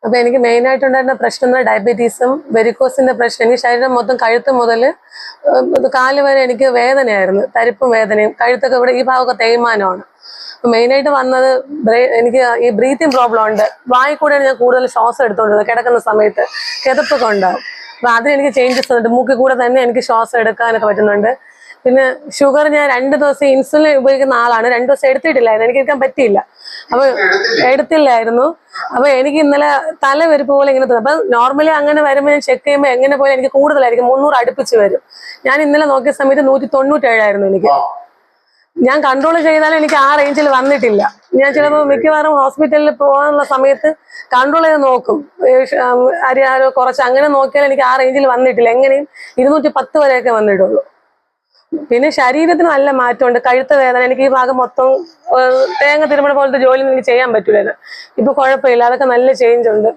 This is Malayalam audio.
അപ്പൊ എനിക്ക് മെയിൻ ആയിട്ടുണ്ടായിരുന്ന പ്രശ്നം ഡയബറ്റീസും വെരിക്കോസിന്റെ പ്രശ്നം. എനിക്ക് ശരീരം മൊത്തം കഴുത്ത് മുതൽ കാല് വരെ എനിക്ക് വേദനയായിരുന്നു, തരിപ്പും വേദനയും, കഴുത്തൊക്കെ ഇവിടെ ഈ ഭാഗമൊക്കെ തേയ്മാനമാണ്. മെയിനായിട്ട് വന്നത് എനിക്ക് ഈ ബ്രീത്തിങ് പ്രോബ്ലം ഉണ്ട്. വായി കൂടെയാണ് ഞാൻ കൂടുതൽ ശ്വാസം എടുത്തുകൊണ്ടിരുന്നത്. കിടക്കുന്ന സമയത്ത് കിതപ്പൊക്കെ ഉണ്ടാവും. അപ്പൊ അതിലെനിക്ക് ചേഞ്ചസ് ഉണ്ട്. മൂക്കിൽ കൂടെ തന്നെ എനിക്ക് ശ്വാസം എടുക്കാനൊക്കെ പറ്റുന്നുണ്ട്. പിന്നെ ഷുഗർ ഞാൻ 2 ദിവസം ഇൻസുലിൻ ഉപയോഗിക്കുന്ന ആളാണ്. 2 ദിവസം എടുത്തിട്ടില്ലായിരുന്നു, എനിക്ക് എടുക്കാൻ പറ്റിയില്ല. അപ്പൊ എടുത്തില്ലായിരുന്നു. അപ്പൊ എനിക്ക് ഇന്നലെ തലവെരുപ്പ് പോലെ ഇങ്ങനെ തോന്നും. അപ്പൊ നോർമലി അങ്ങനെ വരുമ്പോൾ ഞാൻ ചെക്ക് ചെയ്യുമ്പോൾ എങ്ങനെ പോലെ എനിക്ക് കൂടുതലായിരിക്കും, 300 അടുപ്പിച്ച് വരും. ഞാൻ ഇന്നലെ നോക്കിയ സമയത്ത് 197 എനിക്ക്. ഞാൻ കൺട്രോൾ ചെയ്താലും എനിക്ക് ആ റേഞ്ചിൽ വന്നിട്ടില്ല. ഞാൻ ചിലപ്പോൾ മിക്കവാറും ഹോസ്പിറ്റലിൽ പോകാനുള്ള സമയത്ത് കൺട്രോൾ ചെയ്ത് നോക്കും, അരിയാരോ കുറച്ച് അങ്ങനെ നോക്കിയാൽ എനിക്ക് ആ റേഞ്ചിൽ വന്നിട്ടില്ല. എങ്ങനെയും 210 വരെയൊക്കെ വന്നിട്ടുള്ളൂ. പിന്നെ ശരീരത്തിന് നല്ല മാറ്റമുണ്ട്. കഴുത്ത് വേദന, എനിക്ക് ഈ ഭാഗം മൊത്തം തേങ്ങ തിരുമണ പോലത്തെ ജോലി എനിക്ക് ചെയ്യാൻ പറ്റൂല. ഇപ്പൊ കുഴപ്പമില്ല, അതൊക്കെ നല്ല ചേഞ്ച് ഉണ്ട്.